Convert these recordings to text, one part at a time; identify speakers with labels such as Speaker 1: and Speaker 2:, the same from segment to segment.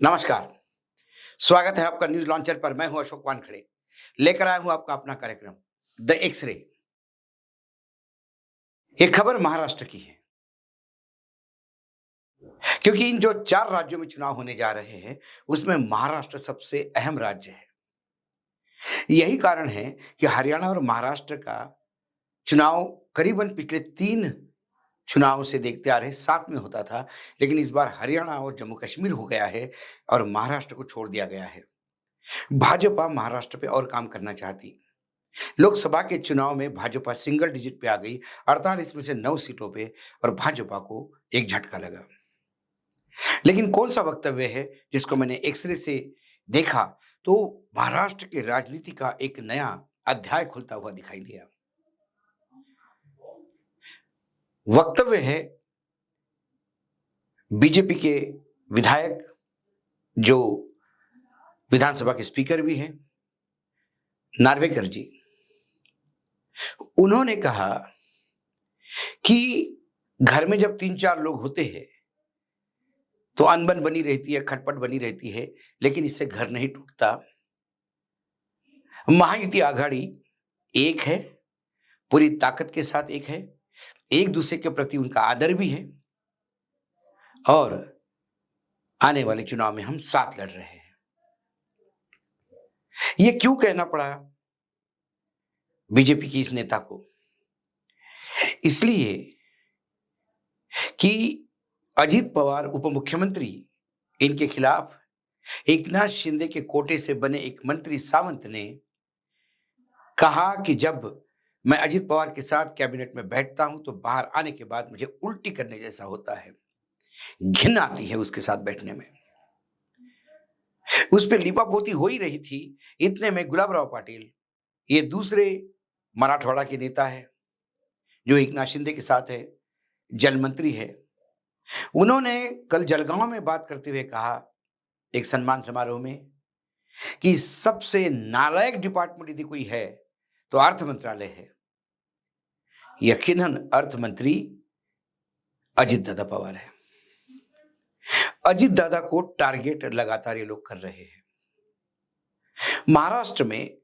Speaker 1: नमस्कार। स्वागत है आपका न्यूज लॉन्चर पर। मैं हूं अशोक वानखड़े। लेकर आया हूं आपका अपना कार्यक्रम द एक्सरे। ये खबर महाराष्ट्र की है, क्योंकि इन जो 4 राज्यों में चुनाव होने जा रहे हैं, उसमें महाराष्ट्र सबसे अहम राज्य है। यही कारण है कि हरियाणा और महाराष्ट्र का चुनाव करीबन पिछले 3 चुनाव से देखते आ रहे हैं, साथ में होता था, लेकिन इस बार हरियाणा और जम्मू कश्मीर हो गया है और महाराष्ट्र को छोड़ दिया गया है। भाजपा महाराष्ट्र पे और काम करना चाहती। लोकसभा के चुनाव में भाजपा सिंगल डिजिट पे आ गई, 48 में से 9 सीटों पे, और भाजपा को एक झटका लगा। लेकिन कौन सा वक्तव्य है जिसको मैंने एक्सरे से देखा तो महाराष्ट्र की राजनीति का एक नया अध्याय खुलता हुआ दिखाई दिया। वक्तव्य है बीजेपी के विधायक, जो विधानसभा के स्पीकर भी हैं, नार्वेकर जी। उन्होंने कहा कि घर में जब 3-4 लोग होते हैं तो अनबन बनी रहती है, खटपट बनी रहती है, लेकिन इससे घर नहीं टूटता। महायुति आघाड़ी एक है, पूरी ताकत के साथ एक है, एक दूसरे के प्रति उनका आदर भी है, और आने वाले चुनाव में हम साथ लड़ रहे हैं। ये क्यों कहना पड़ा बीजेपी की इस नेता को? इसलिए कि अजित पवार उप मुख्यमंत्री, इनके खिलाफ एकनाथ शिंदे के कोटे से बने एक मंत्री सावंत ने कहा कि जब मैं अजित पवार के साथ कैबिनेट में बैठता हूं तो बाहर आने के बाद मुझे उल्टी करने जैसा होता है, घिन आती है उसके साथ बैठने में। उस पर लीपापोती हो ही रही थी, इतने में गुलाबराव पाटिल, ये दूसरे मराठवाड़ा के नेता है जो एकनाथ शिंदे के साथ है, जल मंत्री है, उन्होंने कल जलगांव में बात करते हुए कहा एक सम्मान समारोह में कि सबसे नालायक डिपार्टमेंट यदि कोई है तो अर्थ मंत्रालय है। यकीनन अर्थ मंत्री अजित दादा पवार है। अजित दादा को टारगेट लगातार ये लोग कर रहे हैं। महाराष्ट्र में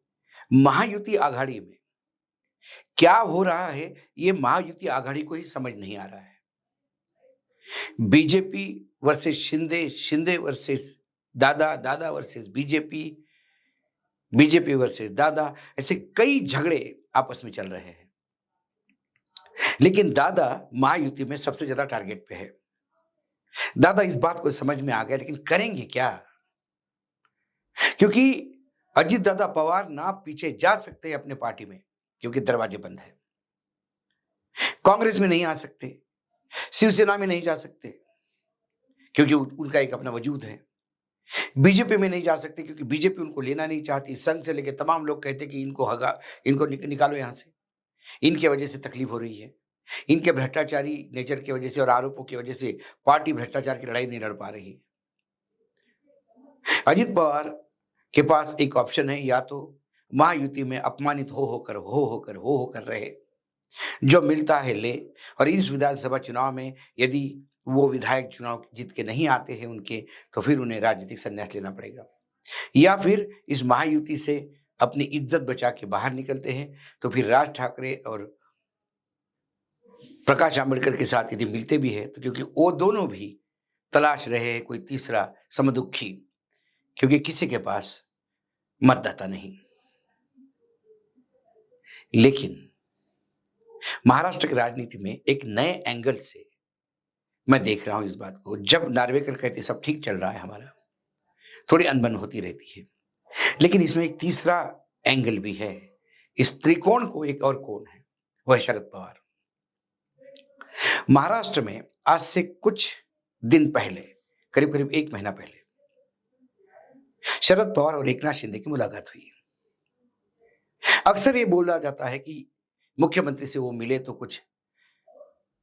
Speaker 1: महायुति आघाड़ी में क्या हो रहा है, ये महायुति आघाड़ी को ही समझ नहीं आ रहा है। BJP versus Shinde, Shinde versus दादा, दादा वर्सेस बीजेपी, बीजेपी वर्सेस दादा, ऐसे कई झगड़े आपस में चल रहे हैं। लेकिन दादा महायुति में सबसे ज्यादा टारगेट पे है। दादा इस बात को समझ में आ गया, लेकिन करेंगे क्या? क्योंकि अजित दादा पवार ना पीछे जा सकते अपने पार्टी में, क्योंकि दरवाजे बंद है। कांग्रेस में नहीं आ सकते, शिवसेना में नहीं जा सकते, क्योंकि उनका एक अपना वजूद है। बीजेपी में नहीं जा सकते, क्योंकि बीजेपी उनको लेना नहीं चाहती। संघ से लेकर तमाम लोग कहते कि इनको इनको निकालो यहां से, इनके वजह से तकलीफ हो रही है, इनके भ्रष्टाचारी नेचर की वजह से और आरोपों की वजह से पार्टी भ्रष्टाचार की लड़ाई नहीं लड़ पा रही। अजित पवार के पास एक ऑप्शन है, या तो महायुति में अपमानित हो होकर रहे, जो मिलता है ले, और इस विधानसभा चुनाव में यदि वो विधायक चुनाव जीत के नहीं आते हैं उनके, तो फिर उन्हें राजनीतिक संन्यास लेना पड़ेगा, या फिर इस महायुति से अपनी इज्जत बचा के बाहर निकलते हैं, तो फिर राज ठाकरे और प्रकाश आंबेडकर के साथ यदि मिलते भी हैं, तो क्योंकि वो दोनों भी तलाश रहे हैं कोई तीसरा समदुखी, क्योंकि किसी के पास मतदाता नहीं। लेकिन महाराष्ट्र की राजनीति में एक नए एंगल से मैं देख रहा हूं इस बात को। जब नार्वेकर कहते सब ठीक चल रहा है हमारा, थोड़ी अनबन होती रहती है, लेकिन इसमें एक तीसरा एंगल भी है। इस त्रिकोण को एक और कोण है, वह शरद पवार। महाराष्ट्र में आज से कुछ दिन पहले, करीब करीब 1 महीना पहले, शरद पवार और एकनाथ शिंदे की मुलाकात हुई। अक्सर ये बोला जाता है कि मुख्यमंत्री से वो मिले तो कुछ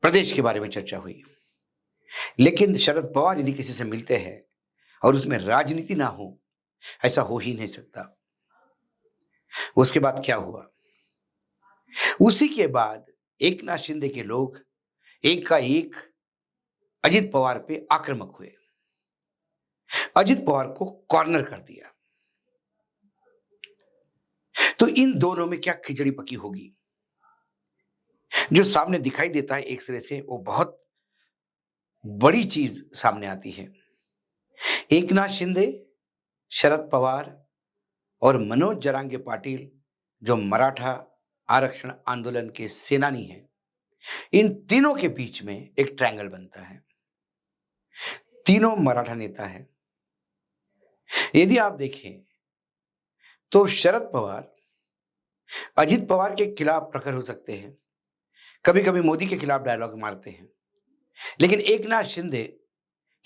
Speaker 1: प्रदेश के बारे में चर्चा हुई, लेकिन शरद पवार यदि किसी से मिलते हैं और उसमें राजनीति ना हो, ऐसा हो ही नहीं सकता। उसके बाद क्या हुआ? उसी के बाद एकनाथ शिंदे के लोग एक का एक अजित पवार पे आक्रामक हुए। अजित पवार को कॉर्नर कर दिया। तो इन दोनों में क्या खिचड़ी पकी होगी? जो सामने दिखाई देता है एक सिरे से वो बहुत बड़ी चीज सामने आती है। एकनाथ शिंदे, शरद पवार और मनोज जरांगे पाटिल जो मराठा आरक्षण आंदोलन के सेनानी हैं, इन तीनों के बीच में एक ट्रायंगल बनता है। तीनों मराठा नेता हैं। यदि आप देखें तो शरद पवार अजित पवार के खिलाफ प्रखर हो सकते हैं, कभी-कभी मोदी के खिलाफ डायलॉग मारते हैं, लेकिन एकनाथ शिंदे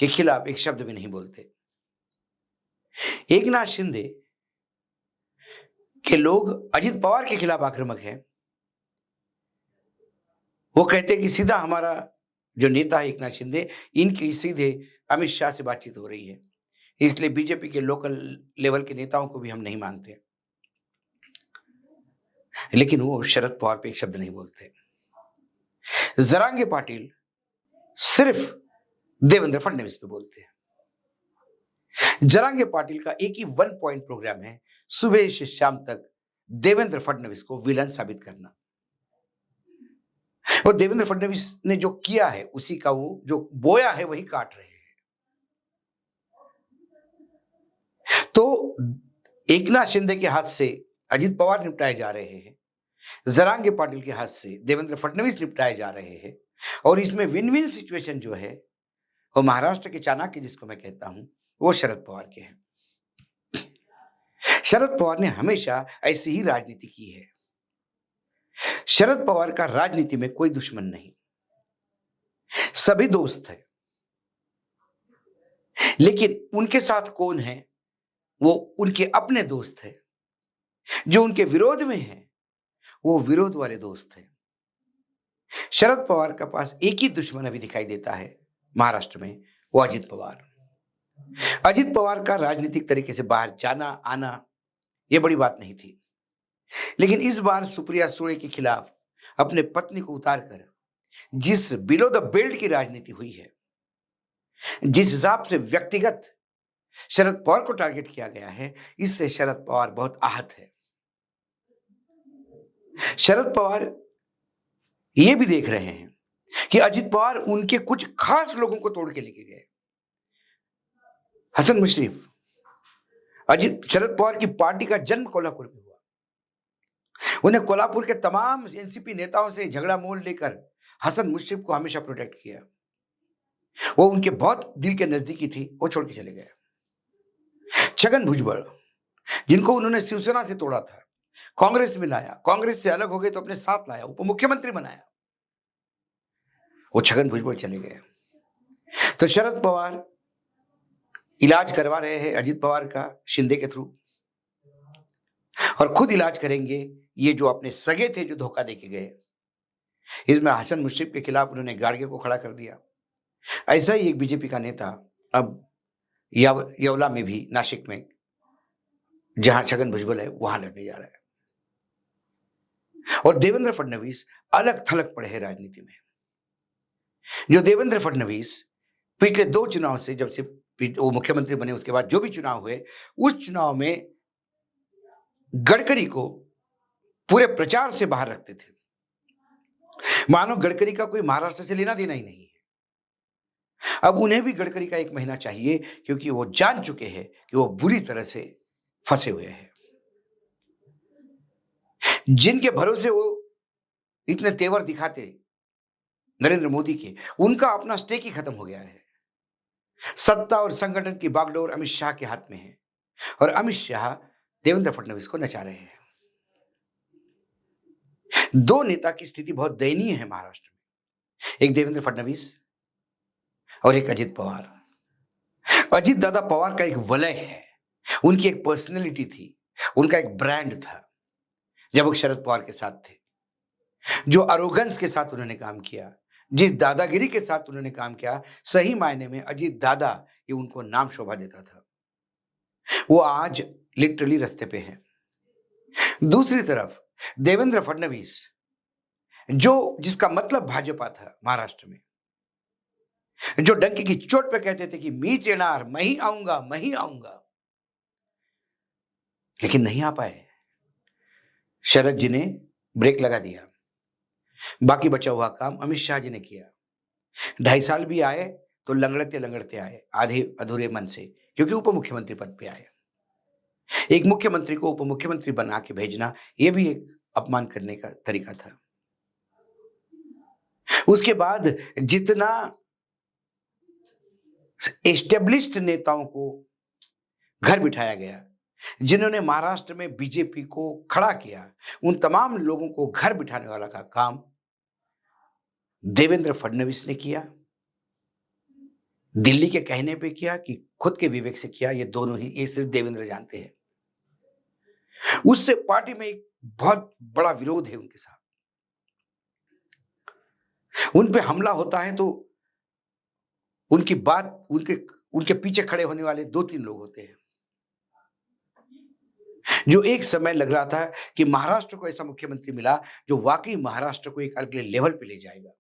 Speaker 1: के खिलाफ एक शब्द भी नहीं बोलते। एकनाथ शिंदे के लोग अजित पवार के खिलाफ आक्रामक हैं। वो कहते हैं कि सीधा हमारा जो नेता है एकनाथ शिंदे, इनकी सीधे अमित शाह से बातचीत हो रही है। इसलिए बीजेपी के लोकल लेवल के नेताओं को भी हम नहीं मानते। लेकिन वो शरद पवार पे एक शब्द नहीं बोलते। जरांगे पाटिल सिर्फ देवेंद्र फडणवीस पे बोलते हैं। जरांगे पाटिल का एक ही वन पॉइंट प्रोग्राम है, सुबह से शाम तक देवेंद्र फडणवीस को विलन साबित करना। और देवेंद्र फडणवीस ने जो किया है उसी का वो जो बोया है वही काट रहे हैं। तो एकनाथ शिंदे के हाथ से अजित पवार निपटाए जा रहे हैं, जरांगे पाटिल के हाथ से देवेंद्र फडणवीस निपटाए जा रहे हैं। और इसमें विन विन सिचुएशन जो है वो महाराष्ट्र के चाणक्य जिसको मैं कहता हूं वो शरद पवार के हैं। शरद पवार ने हमेशा ऐसी ही राजनीति की है। शरद पवार का राजनीति में कोई दुश्मन नहीं, सभी दोस्त है। लेकिन उनके साथ कौन है? वो उनके अपने दोस्त है। जो उनके विरोध में है वो विरोध वाले दोस्त है। शरद पवार का पास एक ही दुश्मन अभी दिखाई देता है महाराष्ट्र में, वो अजित पवार। अजित पवार का राजनीतिक तरीके से बाहर जाना आना ये बड़ी बात नहीं थी, लेकिन इस बार सुप्रिया सुळे के खिलाफ अपने पत्नी को उतारकर जिस बिलो द बेल्ट की राजनीति हुई है, जिस हिसाब से व्यक्तिगत शरद पवार को टारगेट किया गया है, इससे शरद पवार बहुत आहत है। शरद पवार ये भी देख रहे हैं कि अजित पवार उनके कुछ खास लोगों को तोड़ के लेके गए। हसन मुशर्रफ, अजित शरद पवार की पार्टी का जन्म कोल्हापुर में हुआ। उन्हें कोल्हापुर के तमाम एनसीपी नेताओं से झगड़ा मोल लेकर हसन मुशर्रफ को हमेशा प्रोटेक्ट किया। वो उनके बहुत दिल के नजदीकी थी, वो छोड़ के चले गए। छगन भुजबल, जिनको उन्होंने शिवसेना से तोड़ा था, कांग्रेस में लाया, कांग्रेस से अलग हो गए तो अपने साथ लाया, उप मुख्यमंत्री बनाया, वो छगन भुजबल चले गए। तो शरद पवार इलाज करवा रहे हैं अजित पवार का शिंदे के थ्रू, और खुद इलाज करेंगे ये जो अपने सगे थे जो धोखा देके गए। इसमें हसन मुशर्रफ के खिलाफ उन्होंने गाड़गे को खड़ा कर दिया। ऐसा ही एक बीजेपी का नेता अब येवला में भी, नासिक में जहां छगन भुजबल है, वहां लड़ने जा रहा है। और देवेंद्र फडणवीस अलग थलग पड़े हैं राजनीति में। जो देवेंद्र फडणवीस पिछले 2 चुनाव से, जब से वो मुख्यमंत्री बने उसके बाद जो भी चुनाव हुए, उस चुनाव में गडकरी को पूरे प्रचार से बाहर रखते थे, मानो गडकरी का कोई महाराष्ट्र से लेना देना ही नहीं है। अब उन्हें भी गडकरी का 1 महीना चाहिए, क्योंकि वो जान चुके हैं कि वो बुरी तरह से फंसे हुए हैं। जिनके भरोसे वो इतने तेवर दिखाते नरेंद्र मोदी के, उनका अपना स्टेक ही खत्म हो गया है। सत्ता और संगठन की बागडोर अमित शाह के हाथ में है, और अमित शाह देवेंद्र फडणवीस को नचा रहे हैं। 2 नेता की स्थिति बहुत दयनीय है महाराष्ट्र में, एक देवेंद्र फडणवीस और एक अजित पवार। अजित दादा पवार का एक वलय है, उनकी एक पर्सनैलिटी थी, उनका एक ब्रांड था जब वो शरद पवार के साथ थे। जो अरोगेंस के साथ उन्होंने काम किया, जिस दादागिरी के साथ उन्होंने काम किया, सही मायने में अजित दादा ये उनको नाम शोभा देता था। वो आज लिटरली रास्ते पे हैं। दूसरी तरफ देवेंद्र फडणवीस, जो जिसका मतलब भाजपा था महाराष्ट्र में, जो डंके की चोट पे कहते थे कि मीच येणार, मैं ही आऊंगा, मैं ही आऊंगा, लेकिन नहीं आ पाए। शरद जी ने ब्रेक लगा दिया। बाकी बचा हुआ काम अमित शाह जी ने किया। 2.5 साल भी आए तो लंगड़ते लंगड़ते आए, आधे अधूरे मन से, क्योंकि उप मुख्यमंत्री पद पे आए। एक मुख्यमंत्री को उप मुख्यमंत्री बना के भेजना, यह भी एक अपमान करने का तरीका था। उसके बाद जितना एस्टेब्लिश्ड नेताओं को घर बिठाया गया, जिन्होंने महाराष्ट्र में बीजेपी को खड़ा किया, उन तमाम लोगों को घर बिठाने वाला का काम देवेंद्र फडणवीस ने किया। दिल्ली के कहने पे किया कि खुद के विवेक से किया, ये दोनों ही, ये सिर्फ देवेंद्र जानते हैं। उससे पार्टी में एक बहुत बड़ा विरोध है उनके साथ। उन पे हमला होता है तो उनकी बात, उनके उनके पीछे खड़े होने वाले 2-3 लोग होते हैं। जो एक समय लग रहा था कि महाराष्ट्र को ऐसा मुख्यमंत्री मिला जो वाकई महाराष्ट्र को एक अगले लेवल पे ले जाएगा,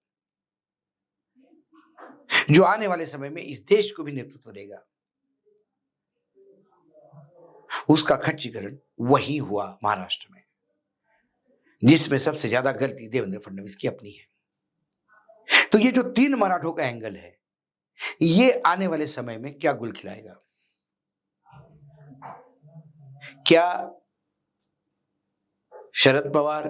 Speaker 1: जो आने वाले समय में इस देश को भी नेतृत्व देगा। उसका खच्चीकरण वही हुआ महाराष्ट्र में, जिसमें सबसे ज्यादा गलती देवेंद्र फडणवीस की अपनी है। तो ये जो 3 मराठों का एंगल है, ये आने वाले समय में क्या गुल खिलाएगा? क्या शरद पवार,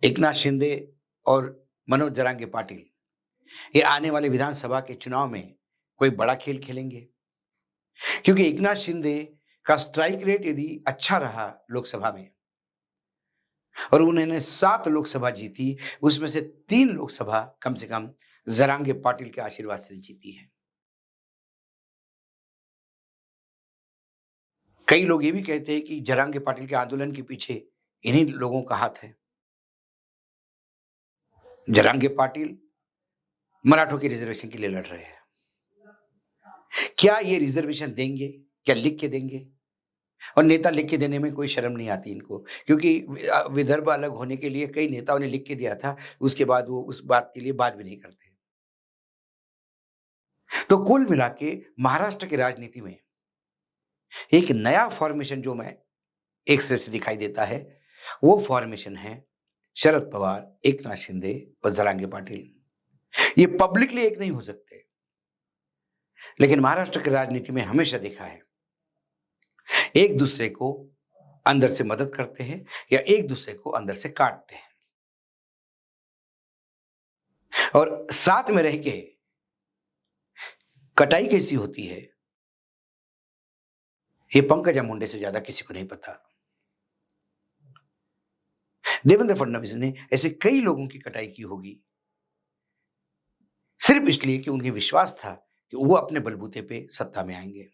Speaker 1: एकनाथ शिंदे और मनोज जरांगे पाटिल ये आने वाले विधानसभा के चुनाव में कोई बड़ा खेल खेलेंगे? क्योंकि एकनाथ शिंदे का स्ट्राइक रेट यदि अच्छा रहा लोकसभा में और उन्होंने 7 लोकसभा जीती, उसमें से 3 लोकसभा कम से कम जरांगे पाटिल के आशीर्वाद से जीती है। कई लोग ये भी कहते हैं कि जरांगे पाटिल के आंदोलन के पीछे इन्हीं लोगों का हाथ है। जरांगे पाटिल मराठों की रिजर्वेशन के लिए लड़ रहे हैं। क्या ये रिजर्वेशन देंगे? क्या लिख के देंगे? और नेता लिख के देने में कोई शर्म नहीं आती इनको, क्योंकि विदर्भ अलग होने के लिए कई नेताओं ने लिख के दिया था, उसके बाद वो उस बात के लिए बात भी नहीं करते। तो कुल मिला के महाराष्ट्र की राजनीति में एक नया फॉर्मेशन जो मैं एक सिरे से दिखाई देता है, वो फॉर्मेशन है शरद पवार, एकनाथ शिंदे और जरांगे पाटिल। ये पब्लिकली एक नहीं हो सकते, लेकिन महाराष्ट्र की राजनीति में हमेशा देखा है, एक दूसरे को अंदर से मदद करते हैं या एक दूसरे को अंदर से काटते हैं। और साथ में रह के कटाई कैसी होती है, ये पंकजा मुंडे से ज्यादा किसी को नहीं पता। देवेंद्र फडणवीस ने ऐसे कई लोगों की कटाई की होगी, सिर्फ इसलिए कि उन्हें विश्वास था कि वो अपने बलबूते पे सत्ता में आएंगे।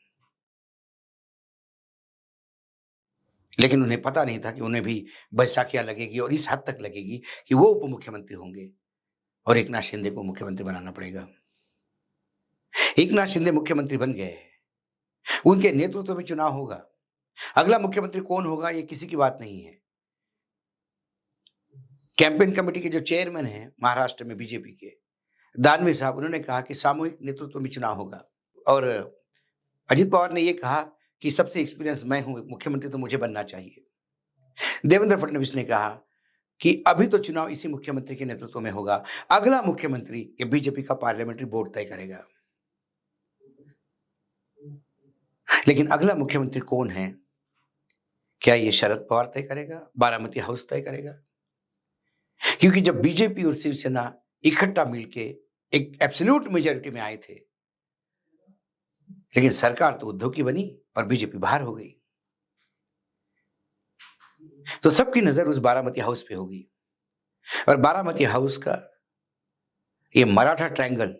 Speaker 1: लेकिन उन्हें पता नहीं था कि उन्हें भी बैसाखियां लगेगी और इस हद तक लगेगी कि वो उप मुख्यमंत्री होंगे और एकनाथ शिंदे को मुख्यमंत्री बनाना पड़ेगा। एकनाथ शिंदे मुख्यमंत्री बन गए, उनके नेतृत्व में चुनाव होगा। अगला मुख्यमंत्री कौन होगा ये किसी की बात नहीं है। कैंपेन कमेटी के जो चेयरमैन हैं महाराष्ट्र में बीजेपी के, दानवे साहब, उन्होंने कहा कि सामूहिक नेतृत्व में चुनाव होगा। और अजित पवार ने यह कहा कि सबसे एक्सपीरियंस मैं हूं, मुख्यमंत्री तो मुझे बनना चाहिए। देवेंद्र फडणवीस ने कहा कि अभी तो चुनाव इसी मुख्यमंत्री के नेतृत्व में होगा, अगला मुख्यमंत्री ये बीजेपी का पार्लियामेंट्री बोर्ड तय करेगा। लेकिन अगला मुख्यमंत्री कौन है, क्या ये शरद पवार तय करेगा, बारामती हाउस तय करेगा? क्योंकि जब बीजेपी और शिवसेना इकट्ठा मिलके एक एब्सोल्यूट मेजॉरिटी में आए थे, लेकिन सरकार तो उद्धव की बनी और बीजेपी बाहर हो गई। तो सबकी नजर उस बारामती हाउस पे होगी और बारामती हाउस का ये मराठा ट्रायंगल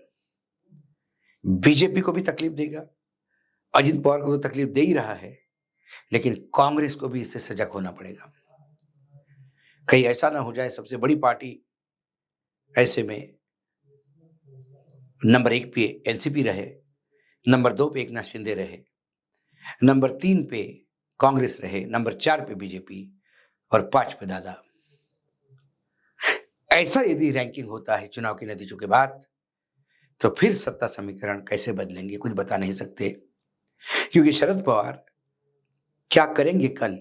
Speaker 1: बीजेपी को भी तकलीफ देगा, अजित पवार को तो तकलीफ दे ही रहा है, लेकिन कांग्रेस को भी इससे सजग होना पड़ेगा। कहीं ऐसा ना हो जाए सबसे बड़ी पार्टी ऐसे में नंबर 1 पे एनसीपी रहे, नंबर 2 पे एकनाथ शिंदे रहे, नंबर 3 पे कांग्रेस रहे, नंबर 4 पे बीजेपी और 5 पे दादा। ऐसा यदि रैंकिंग होता है चुनाव के नतीजों के बाद, तो फिर सत्ता समीकरण कैसे बदलेंगे, कुछ बता नहीं सकते। क्योंकि शरद पवार क्या करेंगे कल,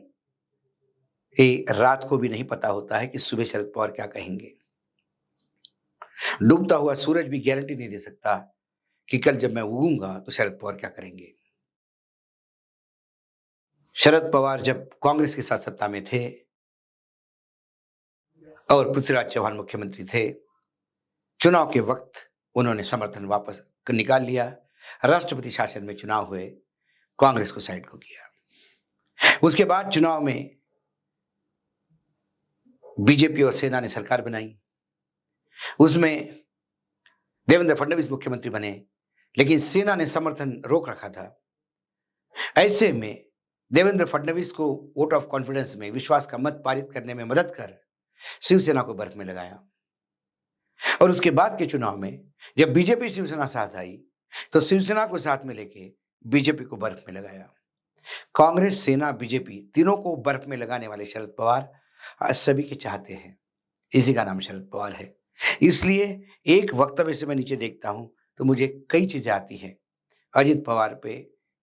Speaker 1: ये रात को भी नहीं पता होता है कि सुबह शरद पवार क्या कहेंगे। डूबता हुआ सूरज भी गारंटी नहीं दे सकता कि कल जब मैं उगूंगा तो शरद पवार क्या करेंगे। शरद पवार जब कांग्रेस के साथ सत्ता में थे और पृथ्वीराज चौहान मुख्यमंत्री थे, चुनाव के वक्त उन्होंने समर्थन वापस निकाल लिया। राष्ट्रपति शासन में चुनाव हुए, कांग्रेस को साइड को किया। उसके बाद चुनाव में बीजेपी और सेना ने सरकार बनाई। उसमें देवेंद्र फडणवीस मुख्यमंत्री बने, लेकिन सेना ने समर्थन रोक रखा था। ऐसे में देवेंद्र फडणवीस को वोट ऑफ कॉन्फिडेंस में विश्वास का मत पारित करने में मदद कर शिवसेना को बर्फ में लगाया। और उसके बाद के चुनाव में जब बीजेपी शिवसेना साथ आई, तो शिवसेना को साथ में लेके बीजेपी को बर्फ में लगाया। कांग्रेस, सेना, बीजेपी तीनों को बर्फ में लगाने वाले शरद पवार आज सभी के चाहते हैं। इसी का नाम शरद पवार है। इसलिए एक वक्तव्य से मैं नीचे देखता हूं तो मुझे कई चीजें आती हैं। अजित पवार पे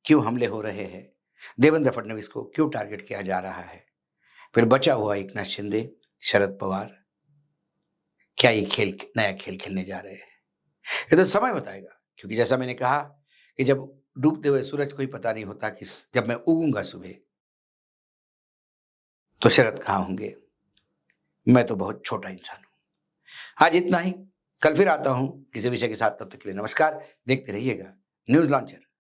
Speaker 1: क्यों हमले हो रहे हैं, देवेंद्र फडणवीस को क्यों टारगेट किया जा रहा है, फिर बचा हुआ एकनाथ शिंदे, शरद पवार, क्या ये खेल नया खेल खेलने जा रहे हैं? ये तो समय बताएगा। क्योंकि जैसा मैंने कहा कि जब डूबते हुए सूरज को ही पता नहीं होता कि जब मैं उगूंगा सुबह तो शरद कहाँ होंगे। मैं तो बहुत छोटा इंसान हूं। आज इतना ही। कल फिर आता हूं किसी विषय के साथ। तब तक के लिए नमस्कार। देखते रहिएगा न्यूज लॉन्चर।